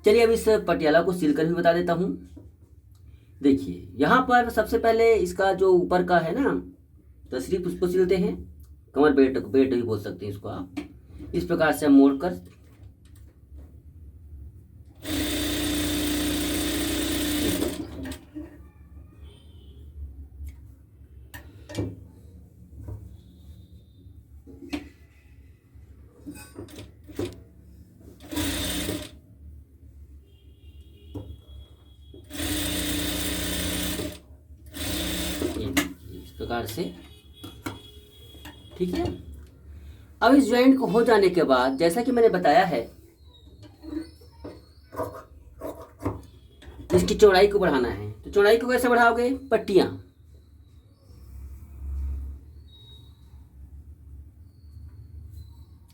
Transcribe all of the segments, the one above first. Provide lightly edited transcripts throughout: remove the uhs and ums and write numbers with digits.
चलिए अब इस पटियाला को सिल कर भी बता देता हूँ। देखिए यहाँ पर सबसे पहले इसका जो ऊपर का है ना, तो सिर्फ उसको सिलते हैं। कमर बेल्ट बेल्ट भी बोल सकते हैं इसको आप। इस प्रकार से हम मोड़ कर इस प्रकार से, ठीक है। अब इस ज्वाइंट को हो जाने के बाद जैसा कि मैंने बताया है, इसकी चौड़ाई को बढ़ाना है। तो चौड़ाई को कैसे बढ़ाओगे? पट्टियां।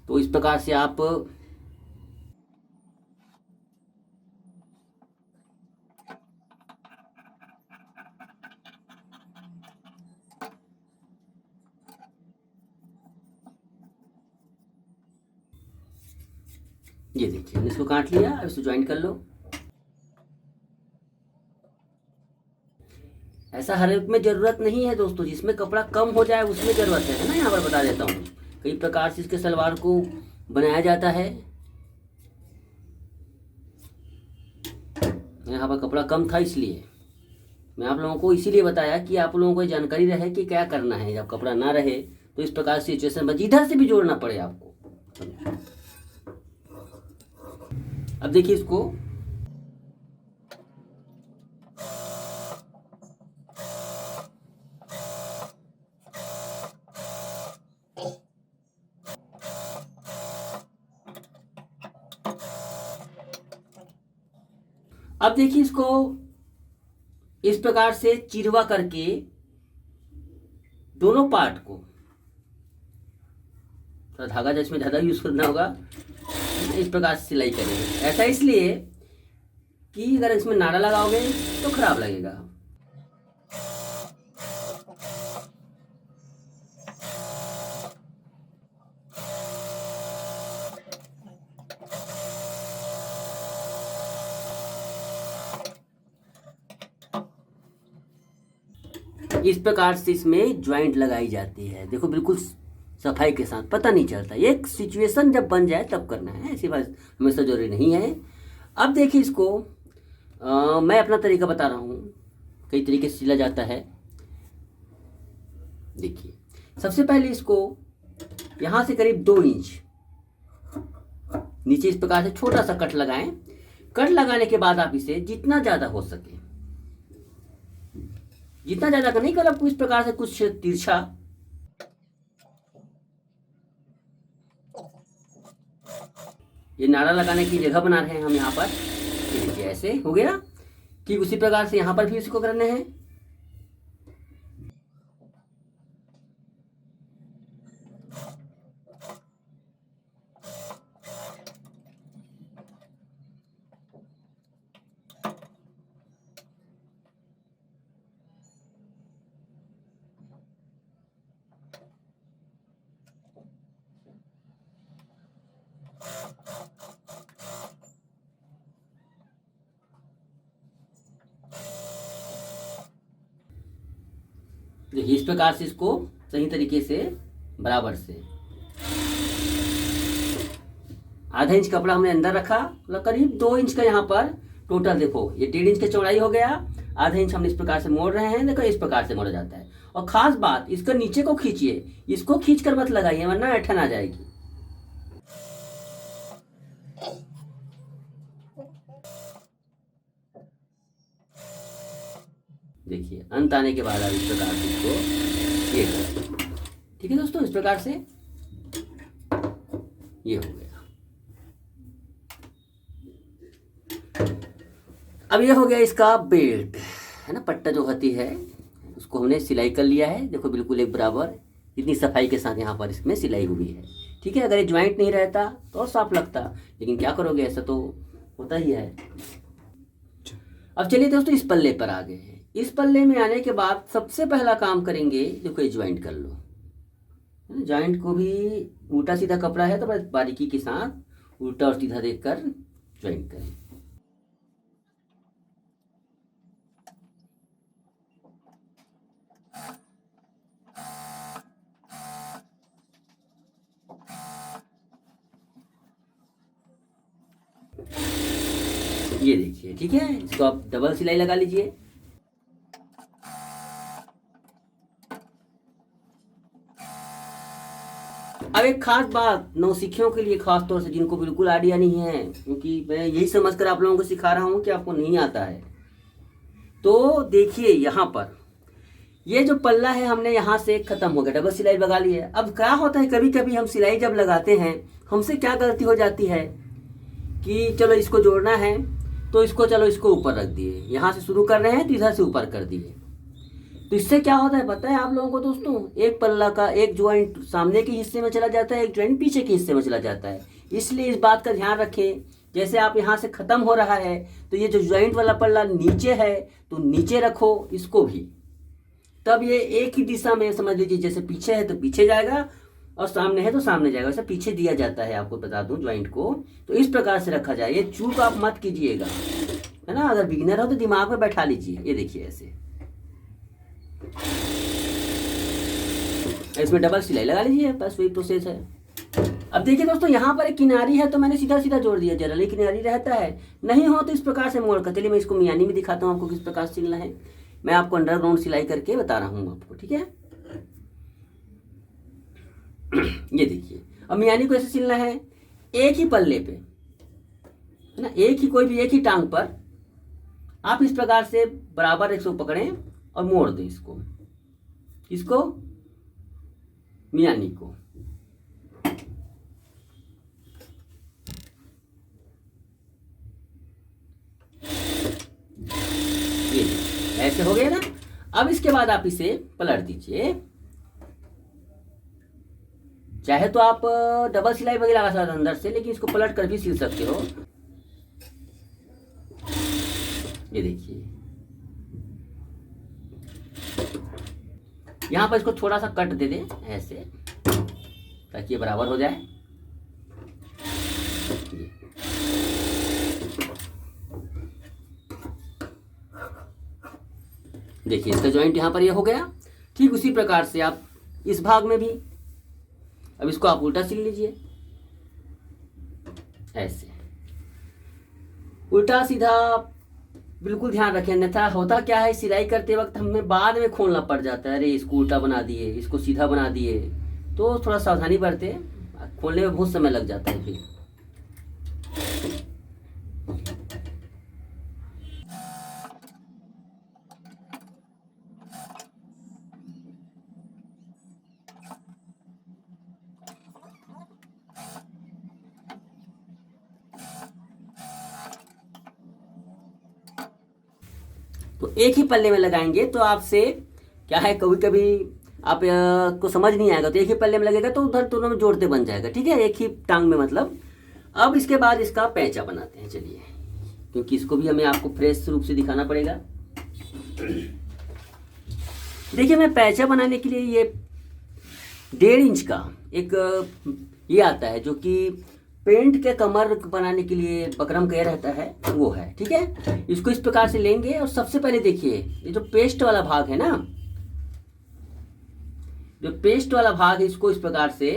तो इस प्रकार से आप ये देखिए हमने इसको काट लिया। अब इसको ज्वाइन कर लो। ऐसा हर एक में जरूरत नहीं है दोस्तों, जिसमें कपड़ा कम हो जाए उसमें जरूरत है ना। यहाँ पर बता देता हूँ कई प्रकार से इसके सलवार को बनाया जाता है। यहाँ पर कपड़ा कम था इसलिए मैं आप लोगों को इसीलिए बताया कि आप लोगों को जानकारी रहे कि क्या करना है। जब कपड़ा ना रहे तो इस प्रकार सिचुएशन में जिधर से भी जोड़ना पड़े आपको। अब देखिए इसको अब देखिए इसको इस प्रकार से चिरवा करके दोनों पार्ट को, थोड़ा धागा जिसमें ज़्यादा यूज करना होगा, इस प्रकार से सिलाई करेंगे। ऐसा इसलिए कि अगर इसमें नाड़ा लगाओगे तो खराब लगेगा। इस प्रकार से इसमें ज्वाइंट लगाई जाती है। देखो बिल्कुल सफाई के साथ, पता नहीं चलता। एक सिचुएशन जब बन जाए तब करना है, ऐसी बात हमेशा जरूरी नहीं है। अब देखिए इसको मैं अपना तरीका बता रहा हूँ, कई तरीके से सिला जाता है। देखिए सबसे पहले इसको यहाँ से करीब 2 इंच नीचे इस प्रकार से छोटा सा कट लगाएं। कट लगाने के बाद आप इसे जितना ज़्यादा हो सके, जितना ज़्यादा का नहीं कर, आपको इस प्रकार से कुछ तिरछा ये नाड़ा लगाने की जगह बना रहे हैं हम यहाँ पर। ये देखिए ऐसे हो गया। कि उसी प्रकार से यहाँ पर भी इसको करने हैं। देखिए इस प्रकार से इसको सही तरीके से बराबर से आधा इंच कपड़ा हमने अंदर रखा, मतलब करीब 2 इंच का यहाँ पर टोटल। देखो ये 1.5 इंच की चौड़ाई हो गया। आधा इंच हम इस प्रकार से मोड़ रहे हैं। देखो इस प्रकार से मोड़ा जाता है। और खास बात, इसका नीचे को खींचिए, इसको खींच कर मत लगाइए वरना ऐठन आ जाएगी। देखिए अंत आने के बाद आप इस प्रकार से इसको ये करें। ठीक है दोस्तों, इस प्रकार से ये हो गया। अब ये हो गया इसका बेल्ट, है ना। पट्टा जो होती है उसको हमने सिलाई कर लिया है। देखो बिल्कुल एक बराबर, इतनी सफाई के साथ यहाँ पर इसमें सिलाई हुई है। ठीक है, अगर ये ज्वाइंट नहीं रहता तो और साफ लगता, लेकिन क्या करोगे, ऐसा तो होता ही है। अब चलिए दोस्तों इस पल्ले पर आ गए हैं। इस पल्ले में आने के बाद सबसे पहला काम करेंगे, देखो ये ज्वाइंट कर लो। ज्वाइंट को भी उल्टा सीधा कपड़ा है तो बस बारीकी के साथ उल्टा और सीधा देखकर ज्वाइंट करें। ये देखिए, ठीक है, इसको आप डबल सिलाई लगा लीजिए। अब एक खास बात नौसिखियों के लिए, खास तौर से जिनको बिल्कुल आइडिया नहीं है, क्योंकि मैं यही समझकर आप लोगों को सिखा रहा हूँ कि आपको नहीं आता है। तो देखिए यहाँ पर ये जो पल्ला है हमने यहाँ से खत्म हो गया, डबल सिलाई लगा ली है। अब क्या होता है, कभी कभी हम सिलाई जब लगाते हैं हमसे क्या गलती हो जाती है कि चलो इसको जोड़ना है तो इसको, चलो इसको ऊपर रख दिए, यहाँ से शुरू कर रहे हैं तो इधर से ऊपर कर दिए। तो इससे क्या होता है पता है आप लोगों को दोस्तों, एक पल्ला का एक ज्वाइंट सामने के हिस्से में चला जाता है, एक ज्वाइंट पीछे के हिस्से में चला जाता है। इसलिए इस बात का ध्यान रखें, जैसे आप यहाँ से ख़त्म हो रहा है तो ये जो ज्वाइंट वाला पल्ला नीचे है तो नीचे रखो इसको भी, तब ये एक ही दिशा में, समझ लीजिए जैसे पीछे है तो पीछे जाएगा और सामने है तो सामने जाएगा, वैसे पीछे दिया जाता है, आपको बता दूं ज्वाइंट को। तो इस प्रकार से रखा जाए, ये चूक आप मत कीजिएगा, है ना। अगर बिगिनर हो तो दिमाग में बैठा लीजिए। ये देखिए ऐसे, इसमें डबल सिलाई लगा लीजिए, बस वही प्रोसेस है। अब देखिए दोस्तों, यहाँ पर एक किनारी है तो मैंने सीधा सीधा जोड़ दिया, जनरली किनारी रहता है, नहीं हो तो इस प्रकार से मोड़ कर। चलिए मैं इसको मियानी में दिखाता हूँ आपको किस प्रकार से सिलना है। मैं आपको अंडरग्राउंड सिलाई करके बता रहा हूँ आपको, ठीक है। ये देखिए, अब मियानी को ऐसे सिलना है, एक ही पल्ले पे, है ना, एक ही, कोई भी एक ही टांग पर आप इस प्रकार से बराबर इसको पकड़ें और मोड़ दें इसको मियानी को। ये ऐसे हो गया ना। अब इसके बाद आप इसे पलट दीजिए, चाहे तो आप डबल सिलाई वगैरह लगा सकते अंदर से, लेकिन इसको पलट कर भी सिल सकते हो। ये देखिए, यहां पर इसको थोड़ा सा कट दे दें ऐसे, ताकि ये बराबर हो जाए। देखिए इसका जॉइंट यहां पर ये हो गया। ठीक उसी प्रकार से आप इस भाग में भी, अब इसको आप उल्टा सिल लीजिए ऐसे, उल्टा सीधा बिल्कुल ध्यान रखें, अन्यथा होता क्या है, सिलाई करते वक्त हमें बाद में खोलना पड़ जाता है, अरे इसको उल्टा बना दिए, इसको सीधा बना दिए। तो थोड़ा सावधानी बरते, खोलने में बहुत समय लग जाता है फिर। तो एक ही पल्ले में लगाएंगे तो आपसे क्या है, कभी कभी आप को समझ नहीं आएगा, तो एक ही पल्ले में लगेगा तो उधर दोनों में जोड़ते बन जाएगा, ठीक है, एक ही टांग में मतलब। अब इसके बाद इसका पैंचा बनाते हैं, चलिए, क्योंकि इसको भी हमें आपको फ्रेश रूप से दिखाना पड़ेगा। देखिए मैं पैंचा बनाने के लिए ये 1.5 इंच का एक ये आता है, जो कि पेंट के कमर बनाने के लिए बकरम कह रहता है, वो है, ठीक है। इसको इस प्रकार से लेंगे और सबसे पहले देखिए ये जो पेस्ट वाला भाग है ना, जो पेस्ट वाला भाग है, इसको इस प्रकार से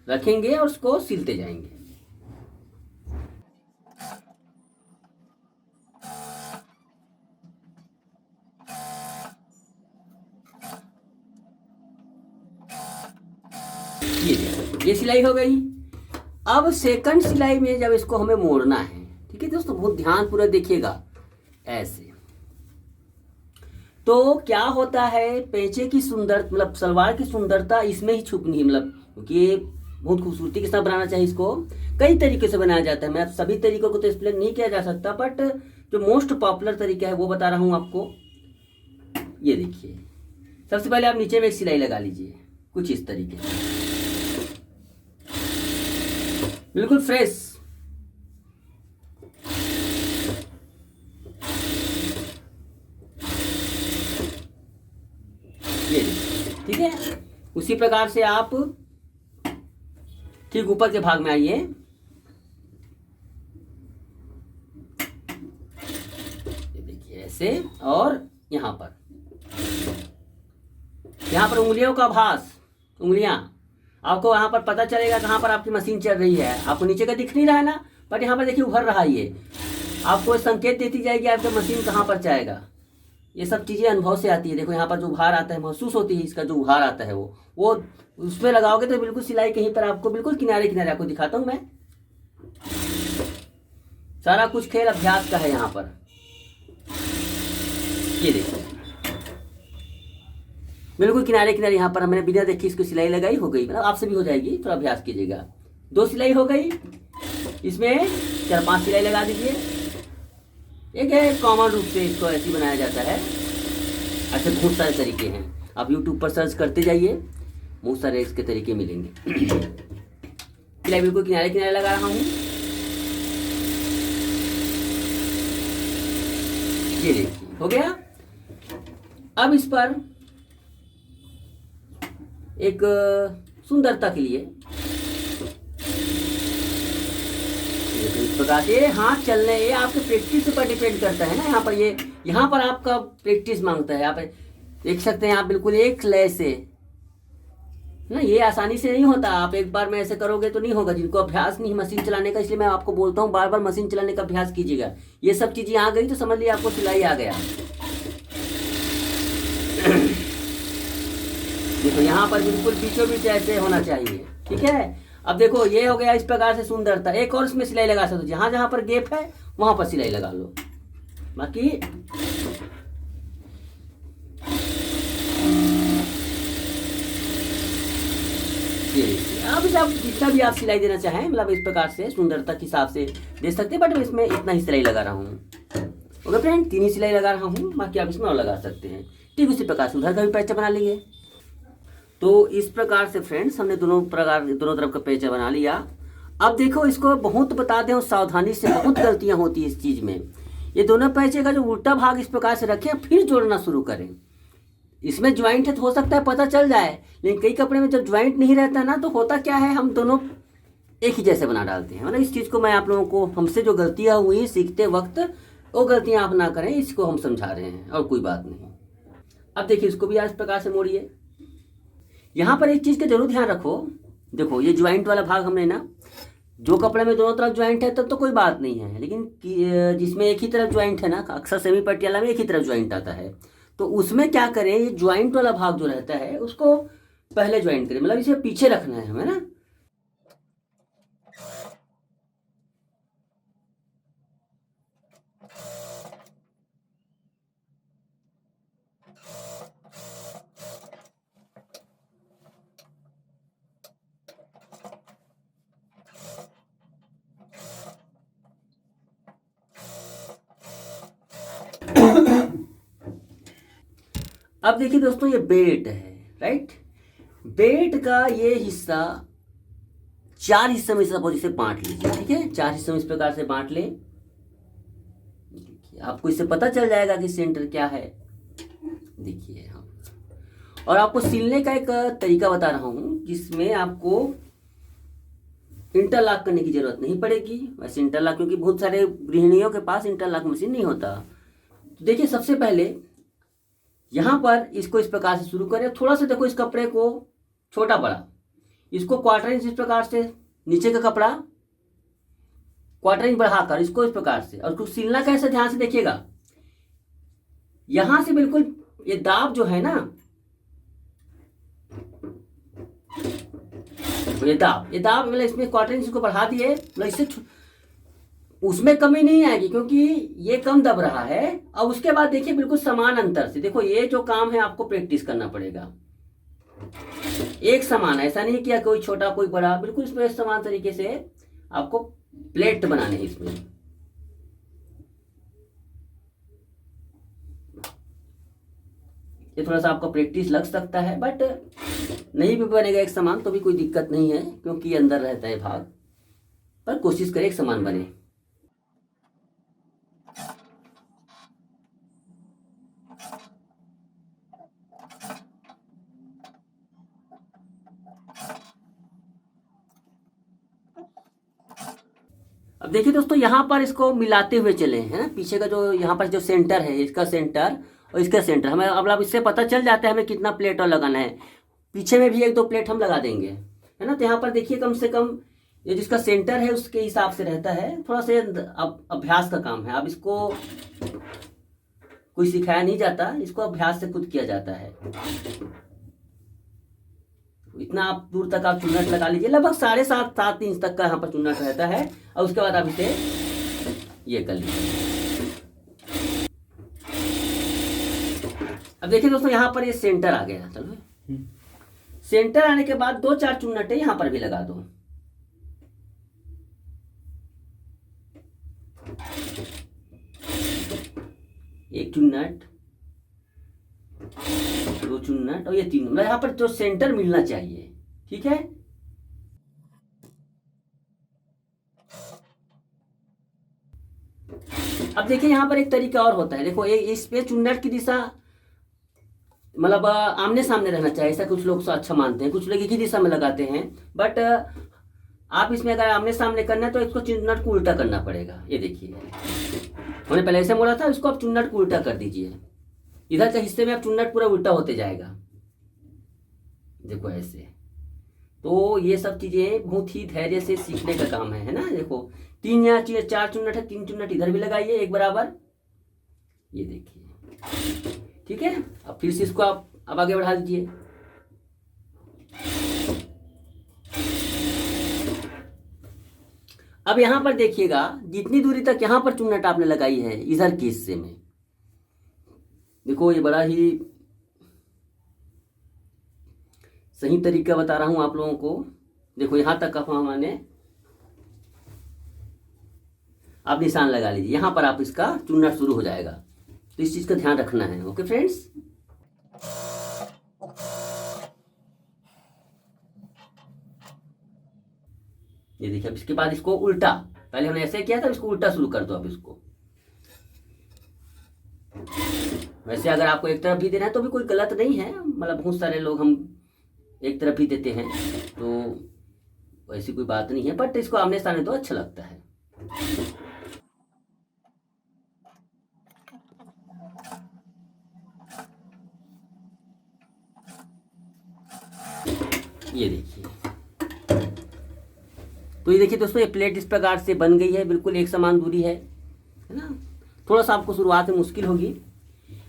रखेंगे और उसको सिलते जाएंगे। ये सिलाई हो गई। अब सेकंड सिलाई में जब इसको हमें मोड़ना है, ठीक है दोस्तों, बहुत ध्यान पूरा देखिएगा ऐसे। तो क्या होता है, पेंचे की सुंदर, मतलब सलवार की सुंदरता इसमें ही छुपनी है, मतलब क्योंकि ये बहुत खूबसूरती के साथ बनाना चाहिए। इसको कई तरीके से बनाया जाता है, मैं सभी तरीकों को तो एक्सप्लेन नहीं किया जा सकता, बट जो मोस्ट पॉपुलर तरीका है वो बता रहा हूं आपको। ये देखिए, सबसे पहले आप नीचे में एक सिलाई लगा लीजिए, कुछ इस तरीके से, बिल्कुल फ्रेश। ये ठीक है, उसी प्रकार से आप ठीक ऊपर के भाग में आइए। ये देखिए ऐसे, और यहां पर उंगलियों का भास, उंगलियां आपको यहाँ पर पता चलेगा कहाँ पर आपकी मशीन चल रही है। आपको नीचे का दिख नहीं रहा है ना, बट यहाँ पर देखिए उभर रहा है ये, आपको संकेत देती जाएगी आपका मशीन कहाँ पर जाएगा। ये सब चीज़ें अनुभव से आती है। देखो यहाँ पर जो उभार आता है, महसूस होती है इसका जो उभार आता है वो उसमें लगाओगे तो बिल्कुल सिलाई कहीं पर आपको बिल्कुल किनारे किनारे आपको दिखाता हूँ मैं। सारा कुछ खेल अभ्यास का है यहाँ पर। ये देखो बिल्कुल किनारे किनारे यहाँ पर हमने बिना देखे इसको सिलाई लगाई, हो गई। मतलब आपसे भी हो जाएगी, थोड़ा अभ्यास कीजिएगा। 2 सिलाई हो गई, इसमें 4-5 सिलाई लगा दीजिए। एक है कॉमन रूप से इसको ऐसे बनाया जाता है। अच्छा, बहुत सारे तरीके हैं, आप यूट्यूब पर सर्च करते जाइए, बहुत सारे इसके तरीके मिलेंगे। सिलाई बिल्कुल किनारे किनारे लगा रहा हूँ। ये देखिए हो गया। अब इस पर एक सुंदरता के लिए इस प्रकार से हाथ चलने, ये आपके प्रैक्टिस पर डिपेंड करता है ना। यहाँ पर आपका प्रैक्टिस मांगता है। आप देख सकते हैं, आप बिल्कुल एक लय से ना, ये आसानी से नहीं होता। आप एक बार में ऐसे करोगे तो नहीं होगा। जिनको अभ्यास नहीं मशीन चलाने का, इसलिए मैं आपको बोलता हूँ बार बार मशीन चलाने का अभ्यास कीजिएगा। ये सब चीजें आ गई तो समझ लिया आपको सिलाई आ गया। देखो यहाँ पर बिल्कुल बीचों बीच ऐसे होना चाहिए, ठीक है। अब देखो ये हो गया इस प्रकार से सुंदरता। एक और इसमें सिलाई लगा सकते हो, जहां जहां पर गैप है वहां पर सिलाई लगा लो। बाकी अब आप जितना भी आप सिलाई देना चाहें, मतलब इस प्रकार से सुंदरता के हिसाब से दे सकते हैं। बट मैं इसमें इतना ही सिलाई लगा रहा हूँ। ओके फ्रेंड, 3 ही सिलाई लगा रहा हूँ, बाकी आप इसमें और लगा सकते हैं। ठीक उसी प्रकार से उधर का भी पैचा बना लेंगे। तो इस प्रकार से फ्रेंड्स हमने दोनों तरफ का पैचा बना लिया। अब देखो इसको बहुत बताते हैं सावधानी से, बहुत गलतियां होती है इस चीज में। ये दोनों पैचे का जो उल्टा भाग इस प्रकार से रखें, फिर जोड़ना शुरू करें। इसमें ज्वाइंट है तो हो सकता है पता चल जाए, लेकिन कई कपड़े में जब ज्वाइंट नहीं रहता ना, तो होता क्या है, हम दोनों एक ही जैसे बना डालते हैं। मतलब इस चीज को मैं आप लोगों को, हमसे जो गलतियां हुई सीखते वक्त, वो गलतियां आप ना करें, इसको हम समझा रहे हैं और कोई बात नहीं। अब देखिए इसको भी इस प्रकार से मोड़िए। यहाँ पर एक चीज का जरूर ध्यान रखो। देखो ये ज्वाइंट वाला भाग हमने ना, जो कपड़े में दोनों तरफ ज्वाइंट है तब तो कोई बात नहीं है, लेकिन जिसमें एक ही तरफ ज्वाइंट है ना, अक्सर सेमी पटियाला में एक ही तरफ ज्वाइंट आता है, तो उसमें क्या करें, ये ज्वाइंट वाला भाग जो रहता है उसको पहले ज्वाइंट करें। मतलब इसे पीछे रखना है हमें ना। अब देखिए दोस्तों, ये बेल्ट है, राइट। बेल्ट का ये हिस्सा 4 हिस्सों में सपोज इसे बांट लीजिए, ठीक है। 4 हिस्सों में इस प्रकार से बांट लें। आपको इससे पता चल जाएगा कि सेंटर क्या है। देखिए हम, और आपको सिलने का एक तरीका बता रहा हूं जिसमें आपको इंटरलॉक करने की जरूरत नहीं पड़ेगी। वैसे इंटरलॉक, क्योंकि बहुत सारे गृहिणियों के पास इंटरलॉक मशीन नहीं होता। तो देखिए सबसे पहले यहां पर इसको इस प्रकार से शुरू करें। थोड़ा सा देखो इस कपड़े को छोटा बड़ा, इसको क्वार्टर इंच इस प्रकार से, नीचे का कपड़ा क्वार्टर इंच बढ़ाकर इसको इस प्रकार से, और कुछ सिलना कैसे ध्यान से देखिएगा। यहां से बिल्कुल ये दाब जो है ना, ये दाब मतलब इसमें क्वार्टर इंच को बढ़ा दिए, मतलब इससे उसमें कमी नहीं आएगी क्योंकि ये कम दब रहा है। अब उसके बाद देखिए बिल्कुल समान अंतर से, देखो ये जो काम है आपको प्रैक्टिस करना पड़ेगा। एक समान, ऐसा नहीं किया कोई छोटा कोई बड़ा, बिल्कुल इसमें समान तरीके से आपको प्लेट बनाने हैं इसमें। ये थोड़ा सा आपको प्रैक्टिस लग सकता है, बट नहीं भी बनेगा एक समान तो भी कोई दिक्कत नहीं है, क्योंकि अंदर रहता है भाग। पर कोशिश करें एक समान बने। अब देखिए दोस्तों, यहाँ पर इसको मिलाते हुए चले हैं। पीछे का जो यहाँ पर जो सेंटर है, इसका सेंटर और इसका सेंटर हमें, अब इससे पता चल जाता है हमें कितना प्लेट और लगाना है। पीछे में भी 1-2 प्लेट हम लगा देंगे, है ना। तो यहाँ पर देखिए कम से कम ये जिसका सेंटर है उसके हिसाब से रहता है, थोड़ा सा अब अभ्यास का काम है। अब इसको कोई सिखाया नहीं जाता, इसको अभ्यास से खुद किया जाता है। इतना आप दूर तक आप चुन्नट लगा लीजिए, लगभग 7.5-7 इंच तक का यहाँ पर चुन्नट रहता है। और उसके बाद आप इसे ये कर लीजिए। अब देखिए दोस्तों, यहाँ पर ये सेंटर आ गया। चलो, सेंटर आने के बाद 2-4 चुन्नटें यहाँ पर भी लगा दो। एक चुन्नट, 2 चुन्नट और ये 3, मतलब यहाँ पर जो सेंटर मिलना चाहिए। ठीक है, अब देखिए यहाँ पर एक तरीका और होता है। देखो, इस पे चुन्नट की दिशा मतलब आमने सामने रहना चाहिए, ऐसा कुछ लोग अच्छा मानते हैं। कुछ लोग एक ही दिशा में लगाते हैं, बट आप इसमें अगर आमने सामने करना है तो इसको चुन्नट को उल्टा करना पड़ेगा। ये देखिए, हमने पहले ऐसे बोला था, इसको आप चुन्नट को उल्टा कर दीजिए। इधर के हिस्से में आप चुन्नट पूरा उल्टा होते जाएगा। देखो ऐसे। तो ये सब चीजें बहुत ही धैर्य से सीखने का काम है ना। देखो 3 या 4 चुन्नट है, 3 चुन्नट इधर भी लगाइए एक बराबर। ये देखिए, ठीक है। अब फिर से इसको आप अब आगे बढ़ा दीजिए। अब यहां पर देखिएगा, जितनी दूरी तक यहां पर चुन्नट आपने लगाई है इधर के हिस्से में, देखो ये बड़ा ही सही तरीका बता रहा हूं आप लोगों को। देखो यहां तक का मैंने आप निशान लगा लीजिए, यहां पर आप इसका चुन्नट शुरू हो जाएगा। तो इस चीज का ध्यान रखना है। ओके फ्रेंड्स, ये देखिए। अब इसके बाद इसको उल्टा, पहले हमने ऐसे किया था, इसको उल्टा शुरू कर दो। अब इसको वैसे अगर आपको एक तरफ भी देना है तो भी कोई गलत नहीं है, मतलब बहुत सारे लोग हम एक तरफ ही देते हैं, तो ऐसी कोई बात नहीं है। बट इसको आमने सामने तो अच्छा लगता है। ये देखिए, तो ये देखिए दोस्तों, ये प्लेट इस प्रकार से बन गई है, बिल्कुल एक समान दूरी है ना। थोड़ा सा आपको शुरुआत में मुश्किल होगी।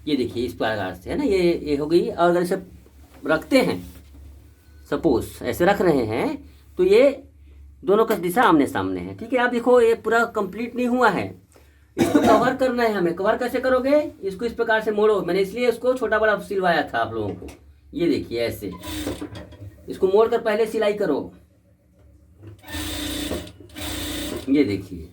ये देखिए इस प्रकार से है ना, ये हो गई। और अगर इसे रखते हैं, सपोज ऐसे रख रहे हैं, तो ये दोनों का दिशा आमने सामने है। ठीक है, आप देखो ये पूरा कंप्लीट नहीं हुआ है, इसको कवर करना है हमें। कवर कैसे करोगे, इसको इस प्रकार से मोड़ो। मैंने इसलिए इसको छोटा बड़ा सिलवाया था आप लोगों को। ये देखिए ऐसे इसको मोड़ कर पहले सिलाई करो। ये देखिए,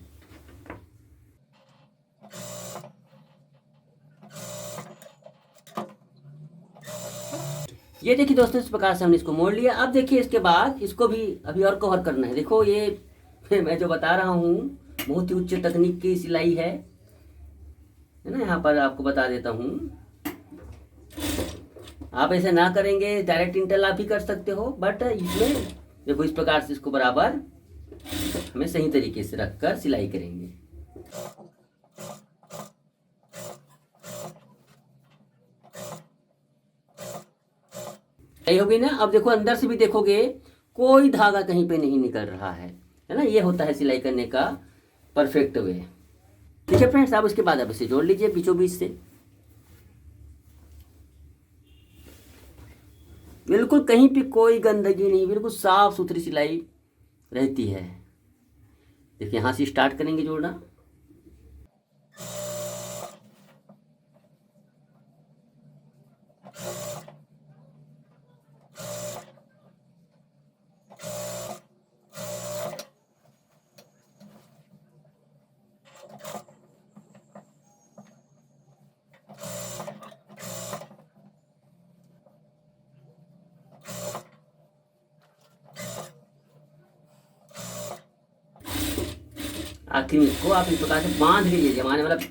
ये देखिए दोस्तों, इस प्रकार से हमने इसको मोड़ लिया। अब देखिए इसके बाद इसको भी अभी और कवर करना है। देखो ये मैं जो बता रहा हूँ बहुत ही उच्च तकनीक की सिलाई है ना। यहाँ पर आपको बता देता हूँ, आप ऐसे ना करेंगे, डायरेक्ट इंटरलॉक भी कर सकते हो, बट इसमें देखो इस प्रकार से इसको बराबर हमें सही तरीके से रखकर सिलाई करेंगे। सही होगी ना। अब देखो अंदर से भी देखोगे, कोई धागा कहीं पे नहीं निकल रहा है ना। ये होता है सिलाई करने का परफेक्ट वे। ठीक है फ्रेंड्स, आप उसके बाद आप इसे जोड़ लीजिए बीचों बीच से। बिल्कुल कहीं पे कोई गंदगी नहीं, बिल्कुल साफ सुथरी सिलाई रहती है। देखिए यहाँ से स्टार्ट करेंगे जोड़ना। आखिर में इसको आप इस प्रकार से बांध लीजिए। जमाने मतलब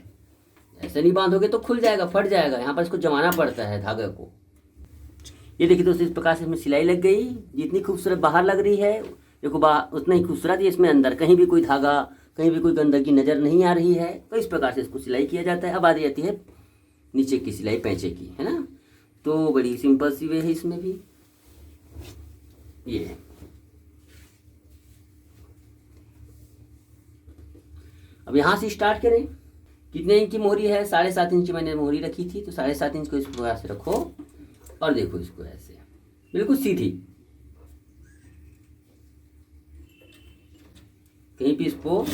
ऐसे नहीं बांधोगे तो खुल जाएगा, फट जाएगा। यहाँ पर इसको जमाना पड़ता है धागे को। ये देखिए दोस्तों, इस प्रकार से इसमें सिलाई लग गई। जितनी खूबसूरत बाहर लग रही है, देखो बाहर उतना ही खूबसूरत ही इसमें अंदर कहीं भी कोई धागा, कहीं भी कोई गंदगी नज़र नहीं आ रही है। तो इस प्रकार से इसको सिलाई किया जाता है। अब आ जाती है नीचे की सिलाई पैंचे की, है ना। तो बड़ी सिंपल सी वे है इसमें भी। ये अब यहाँ से स्टार्ट करें। कितने इंच की मोहरी है? 7.5 इंच मैंने मोहरी रखी थी, तो 7.5 इंच को इस प्रकार से रखो और देखो इसको ऐसे बिल्कुल सीधी, कहीं भी इसको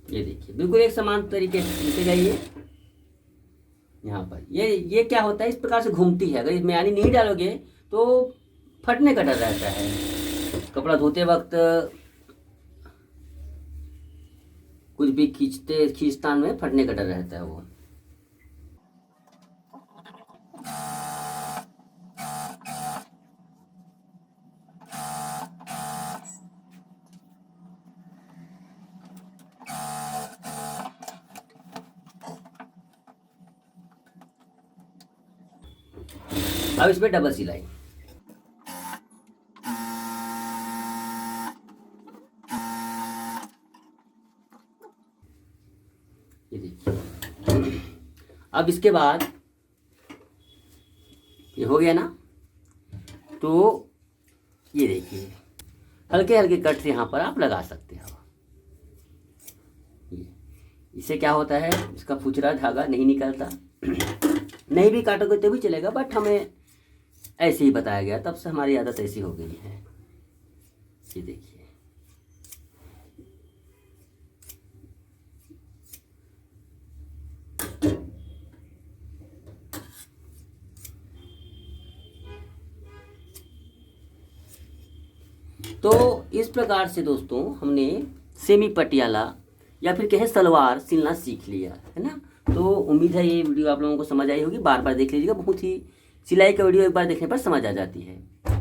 ये देखिए बिल्कुल एक समान तरीके से जाइए। यहाँ पर ये क्या होता है, इस प्रकार से घूमती है। अगर इसमें यानी नहीं डालोगे तो फटने का डर रहता है। कपड़ा धोते वक्त कुछ भी खींचतान में फटने का डर रहता है वो। अब इसमें डबल सिलाई। ये देखिए, अब इसके बाद ये हो गया ना, तो ये देखिए हल्के हल्के कट से यहाँ पर आप लगा सकते हो। इससे क्या होता है, इसका फुचरा धागा नहीं निकलता। नहीं भी काटोगे तो भी चलेगा, बट हमें ऐसे ही बताया गया, तब से हमारी आदत ऐसी हो गई है। ये देखिए तो इस प्रकार से दोस्तों हमने सेमी पटियाला या फिर कहें सलवार सिलना सीख लिया है ना। तो उम्मीद है ये वीडियो आप लोगों को समझ आई होगी। बार बार देख लीजिएगा, बहुत ही सिलाई का वीडियो एक बार देखने पर समझ आ जाती है।